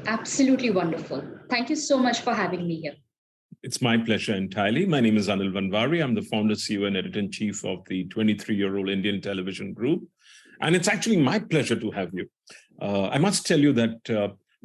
Absolutely wonderful. Thank you so much for having me here. It's my pleasure entirely. My name is Anil Wanvari. I'm the founder, CEO, and editor-in-chief of the 23-year-old Indian television group. And it's actually my pleasure to have you. I must tell you that,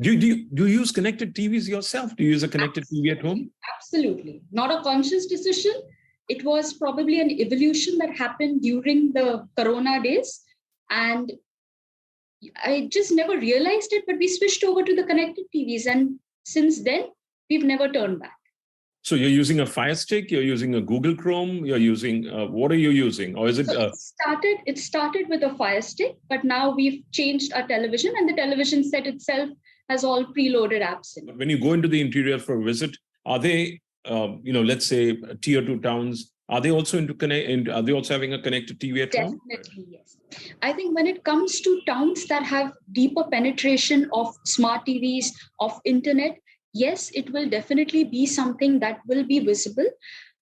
do you use connected TVs yourself? Do you use a connected TV at home? Absolutely. Not a conscious decision. It was probably an evolution that happened during the Corona days. And I just never realized it, but we switched over to the connected TVs. And since then, we've never turned back. So you're using a Fire Stick, you're using a Google Chrome, you're using, what are you using? Or is it? It started with a Fire Stick, but now we've changed our television and the television set itself has all preloaded apps in it. When you go into the interior for a visit, are they, let's say tier 2 towns, are they also are they also having a connected TV at home? Definitely, yes. I think when it comes to towns that have deeper penetration of smart TVs, of internet, yes, it will definitely be something that will be visible.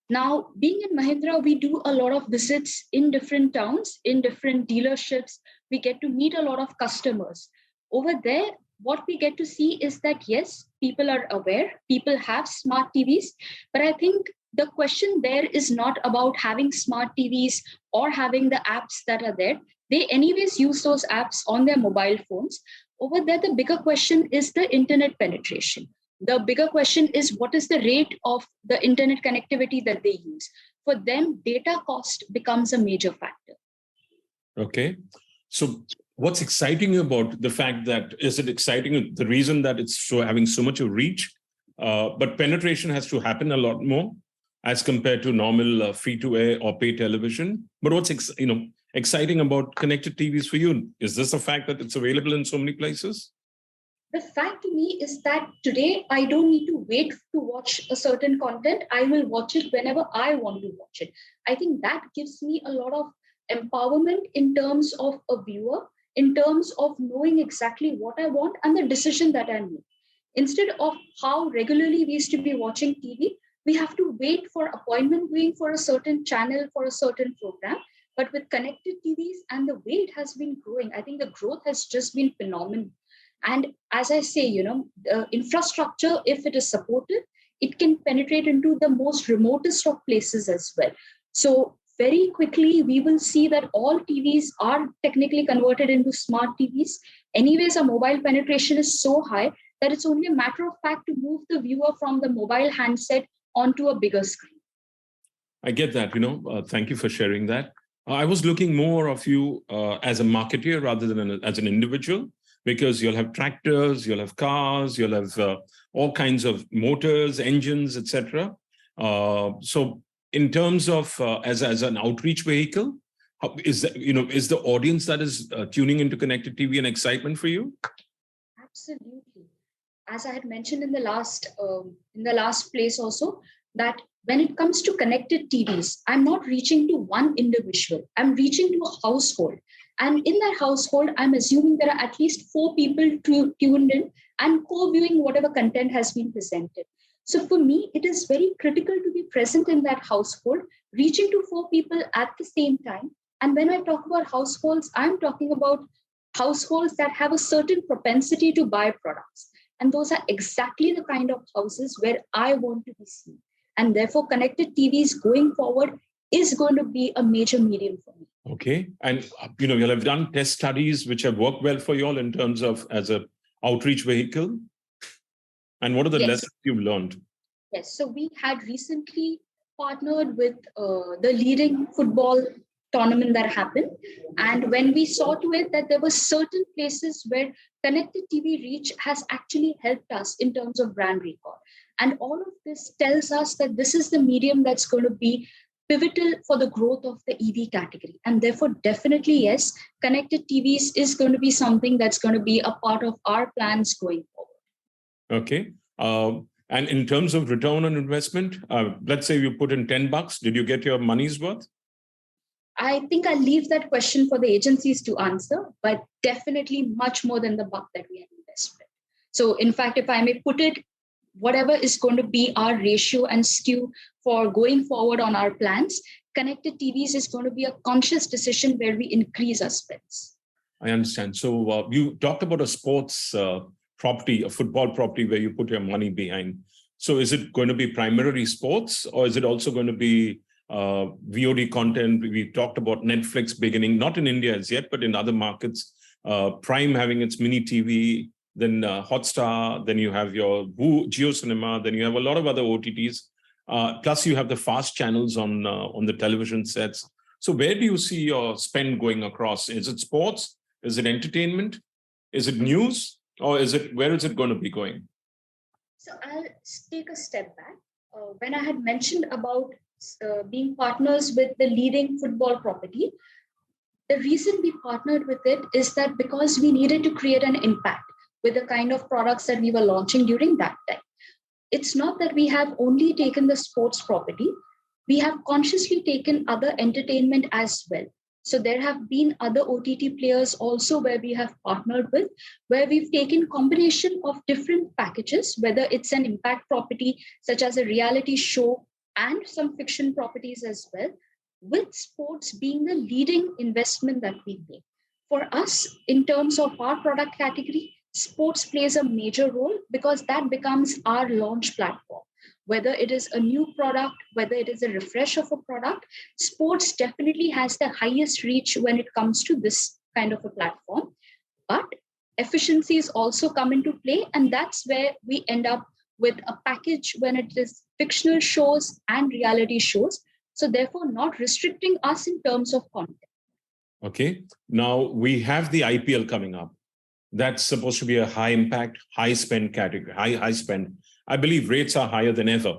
Now, being in Mahindra, we do a lot of visits in different towns, in different dealerships. We get to meet a lot of customers. Over there, what we get to see is that, yes, people are aware, people have smart TVs, but I think the question there is not about having smart TVs or having the apps that are there. They anyways use those apps on their mobile phones. Over there, the bigger question is the internet penetration. The bigger question is what is the rate of the internet connectivity that they use? For them, data cost becomes a major factor. Okay. So what's exciting about the fact that, is it exciting, the reason that it's having so much of reach, but penetration has to happen a lot more as compared to normal free-to-air or pay television? But what's exciting about connected TVs for you? Is this the fact that it's available in so many places? The fact to me is that today I don't need to wait to watch a certain content. I will watch it whenever I want to watch it. I think that gives me a lot of empowerment in terms of a viewer, in terms of knowing exactly what I want and the decision that I make. Instead of how regularly we used to be watching TV, we have to wait for appointment viewing for a certain channel, for a certain program. But with connected TVs and the way it has been growing, I think the growth has just been phenomenal. And as I say, the infrastructure, if it is supported, it can penetrate into the most remotest of places as well. So very quickly, we will see that all TVs are technically converted into smart TVs. Anyways, our mobile penetration is so high that it's only a matter of fact to move the viewer from the mobile handset onto a bigger screen. I get that, thank you for sharing that. I was looking more of you as a marketeer rather than as an individual, because you'll have tractors, you'll have cars, you'll have all kinds of motors, engines, etc. So in terms of as an outreach vehicle, is the audience that is tuning into connected TV an excitement for you? Absolutely. As I had mentioned in the last place also, that when it comes to connected TVs, I'm not reaching to one individual. I'm reaching to a household. And in that household, I'm assuming there are at least 4 people tuned in and co-viewing whatever content has been presented. So for me, it is very critical to be present in that household, reaching to 4 people at the same time. And when I talk about households, I'm talking about households that have a certain propensity to buy products. And those are exactly the kind of houses where I want to be seen. And therefore, connected TVs going forward is going to be a major medium for me. Okay. And, you'll have done test studies which have worked well for you all in terms of as a outreach vehicle. And what are the lessons you've learned? Yes. So we had recently partnered with the leading football tournament that happened. And when we saw to it that there were certain places where connected TV reach has actually helped us in terms of brand recall. And all of this tells us that this is the medium that's going to be pivotal for the growth of the EV category. And therefore, definitely, yes, connected TVs is going to be something that's going to be a part of our plans going forward. Okay. And in terms of return on investment, let's say you put in $10, did you get your money's worth? I think I'll leave that question for the agencies to answer, but definitely much more than the buck that we have invested. So in fact, if I may put it, whatever is going to be our ratio and skew for going forward on our plans, connected TVs is going to be a conscious decision where we increase our spends. I understand. So you talked about a sports property, a football property where you put your money behind. So is it going to be primarily sports, or is it also going to be VOD content? We talked about Netflix beginning, not in India as yet, but in other markets, Prime having its mini TV, then Hotstar, then you have your Geo Cinema, then you have a lot of other OTTs. Plus you have the fast channels on the television sets. So where do you see your spend going across? Is it sports? Is it entertainment? Is it news? Or where is it going to be going? So I'll take a step back. When I had mentioned about being partners with the leading football property, the reason we partnered with it is that because we needed to create an impact with the kind of products that we were launching during that time. It's not that we have only taken the sports property, we have consciously taken other entertainment as well. So there have been other OTT players also where we have partnered with, where we've taken combination of different packages, whether it's an impact property, such as a reality show and some fiction properties as well, with sports being the leading investment that we make. For us, in terms of our product category, sports plays a major role because that becomes our launch platform. Whether it is a new product, whether it is a refresh of a product, sports definitely has the highest reach when it comes to this kind of a platform. But efficiencies also come into play, and that's where we end up with a package when it is fictional shows and reality shows. So therefore, not restricting us in terms of content. Okay. Now we have the IPL coming up. That's supposed to be a high impact, high spend category, high spend. I believe rates are higher than ever.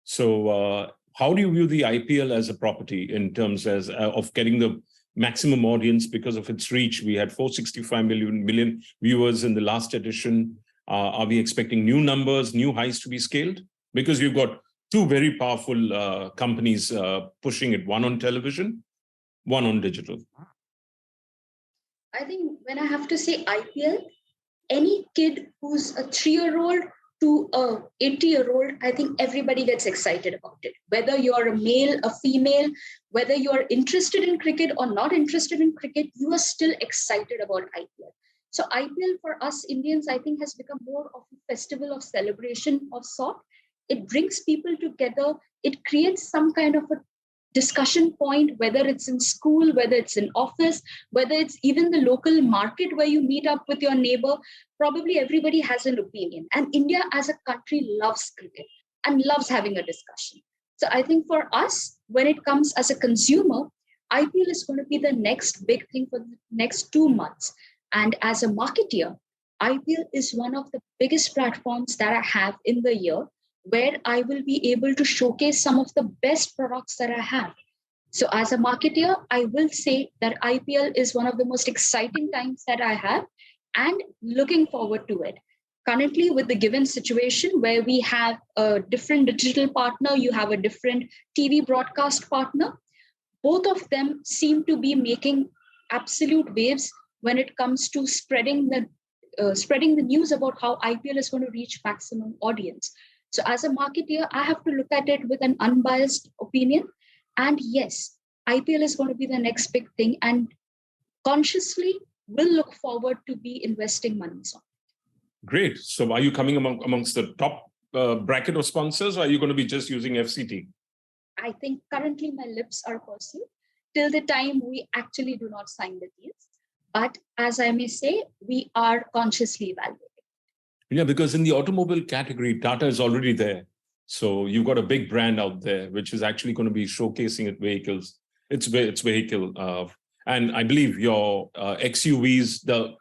So how do you view the IPL as a property in terms of getting the maximum audience because of its reach? We had 465 million viewers in the last edition. Are we expecting new numbers, new highs to be scaled? Because you've got two very powerful companies pushing it, one on television, one on digital. I think when I have to say IPL, any kid who's a 3-year-old to a 80-year-old, I think everybody gets excited about it. Whether you're a male, a female, whether you're interested in cricket or not interested in cricket, you are still excited about IPL. So IPL for us Indians, I think, has become more of a festival of celebration of sort. It brings people together. It creates some kind of a discussion point, whether it's in school, whether it's in office, whether it's even the local market where you meet up with your neighbor. Probably everybody has an opinion. And India as a country loves cricket and loves having a discussion. So I think for us, when it comes as a consumer, IPL is going to be the next big thing for the next 2 months. And as a marketeer, IPL is one of the biggest platforms that I have in the year, where I will be able to showcase some of the best products that I have. So as a marketer, I will say that IPL is one of the most exciting times that I have and looking forward to it. Currently, with the given situation where we have a different digital partner, you have a different TV broadcast partner, both of them seem to be making absolute waves when it comes to spreading the news about how IPL is going to reach maximum audience. So as a marketer, I have to look at it with an unbiased opinion. And yes, IPL is going to be the next big thing, and consciously will look forward to be investing money on. Great. So are you coming amongst the top bracket of sponsors, or are you going to be just using FCT? I think currently my lips are pursed till the time we actually do not sign the deals. But as I may say, we are consciously evaluating. Yeah, because in the automobile category, Tata is already there. So you've got a big brand out there, which is actually going to be showcasing its vehicle. And I believe your XUVs, the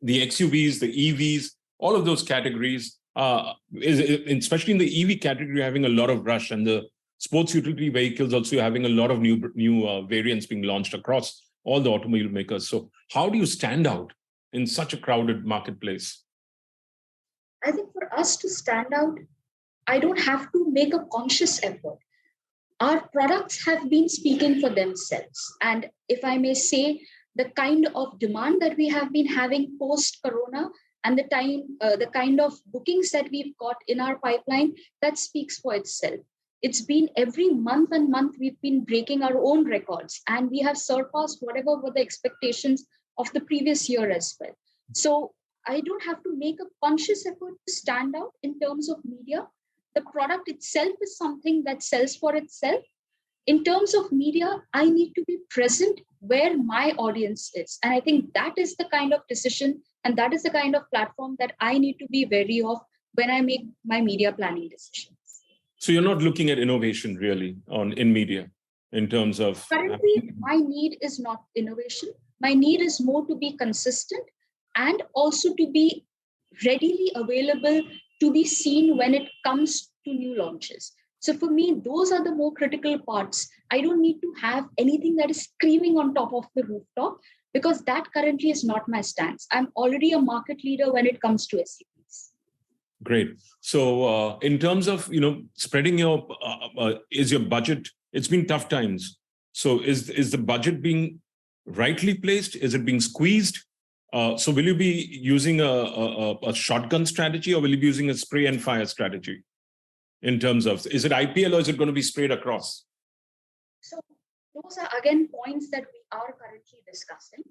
XUVs, the EVs, all of those categories, especially in the EV category, having a lot of rush, and the sports utility vehicles also having a lot of new variants being launched across all the automobile makers. So how do you stand out in such a crowded marketplace? I think for us to stand out, I don't have to make a conscious effort. Our products have been speaking for themselves. And if I may say, the kind of demand that we have been having post-corona and the kind of bookings that we've got in our pipeline, that speaks for itself. It's been every month and month we've been breaking our own records, and we have surpassed whatever were the expectations of the previous year as well. So I don't have to make a conscious effort to stand out in terms of media. The product itself is something that sells for itself. In terms of media, I need to be present where my audience is. And I think that is the kind of decision and that is the kind of platform that I need to be wary of when I make my media planning decisions. So you're not looking at innovation really in media in terms of... Currently, my need is not innovation. My need is more to be consistent and also to be readily available to be seen when it comes to new launches. So for me, those are the more critical parts. I don't need to have anything that is screaming on top of the rooftop because that currently is not my stance. I'm already a market leader when it comes to SUVs. Great. So in terms of, spreading is your budget, it's been tough times. So is the budget being rightly placed? Is it being squeezed? So will you be using a shotgun strategy or will you be using a spray and fire strategy? In terms of, is it IPL or is it going to be sprayed across? So those are again points that we are currently discussing.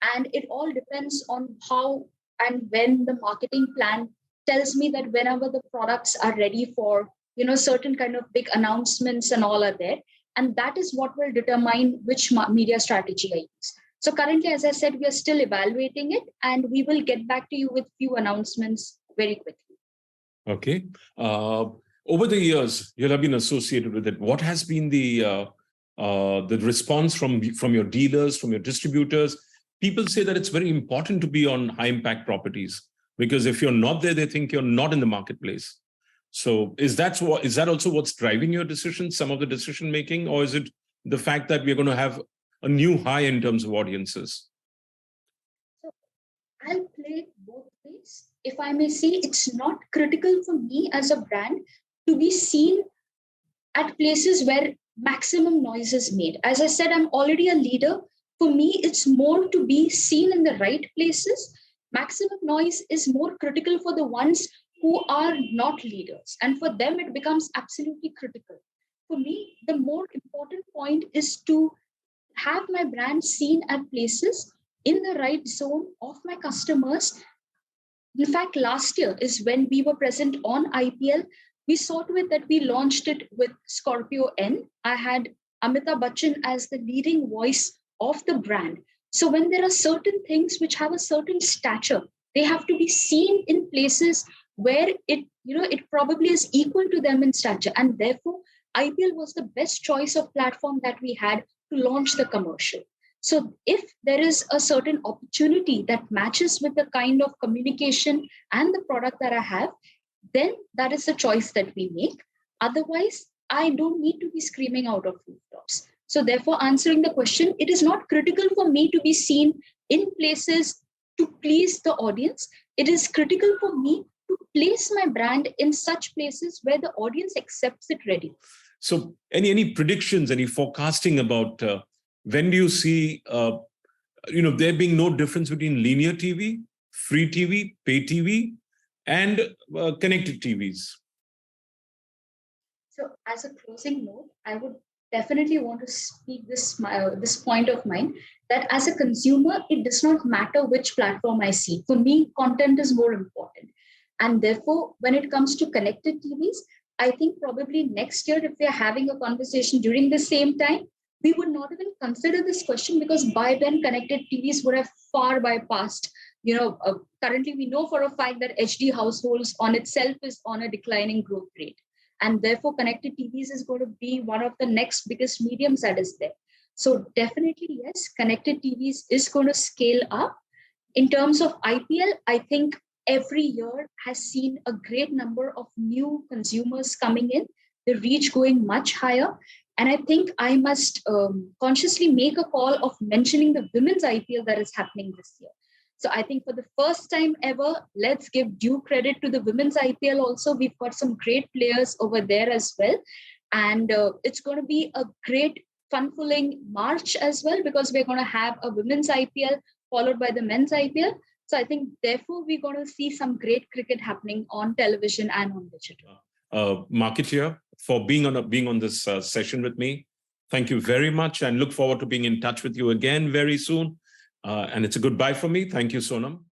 And it all depends on how and when the marketing plan tells me that whenever the products are ready for, certain kind of big announcements and all are there. And that is what will determine which media strategy I use. So currently, as I said, we are still evaluating it and we will get back to you with few announcements very quickly. Okay. Over the years, you'll have been associated with it. What has been the response from your dealers, from your distributors? People say that it's very important to be on high impact properties because if you're not there, they think you're not in the marketplace. So is that also what's driving your decisions, some of the decision making, or is it the fact that we're going to have a new high in terms of audiences? So I'll play both ways. If I may say, it's not critical for me as a brand to be seen at places where maximum noise is made. As I said, I'm already a leader. For me, it's more to be seen in the right places. Maximum noise is more critical for the ones who are not leaders. And for them, it becomes absolutely critical. For me, the more important point is to have my brand seen at places in the right zone of my customers. In fact, last year is when we were present on IPL. We saw to it that we launched it with Scorpio N. I had Amitabh Bachchan as the leading voice of the brand. So when there are certain things which have a certain stature, they have to be seen in places where it probably is equal to them in stature. And therefore, IPL was the best choice of platform that we had to launch the commercial. So if there is a certain opportunity that matches with the kind of communication and the product that I have, then that is the choice that we make. Otherwise, I don't need to be screaming out of rooftops. So therefore, answering the question, it is not critical for me to be seen in places to please the audience. It is critical for me to place my brand in such places where the audience accepts it ready. So any predictions, any forecasting about when do you see, there being no difference between linear TV, free TV, pay TV, and connected TVs? So as a closing note, I would definitely want to speak this point of mine that as a consumer, it does not matter which platform I see. For me, content is more important. And therefore, when it comes to connected TVs, I think probably next year, if we are having a conversation during the same time, we would not even consider this question because by then connected TVs would have far bypassed. Currently we know for a fact that HD households on itself is on a declining growth rate. And therefore connected TVs is going to be one of the next biggest mediums that is there. So definitely, yes, connected TVs is going to scale up. In terms of IPL, I think every year has seen a great number of new consumers coming in, the reach going much higher. And I think I must consciously make a call of mentioning the women's IPL that is happening this year. So I think for the first time ever, let's give due credit to the women's IPL also. We've got some great players over there as well. And it's going to be a great fun-filling March as well because we're going to have a women's IPL followed by the men's IPL. So I think therefore we're going to see some great cricket happening on television and on digital. Marketeer, for being on this session with me. Thank you very much and look forward to being in touch with you again very soon. And it's a goodbye for me. Thank you, Sonam.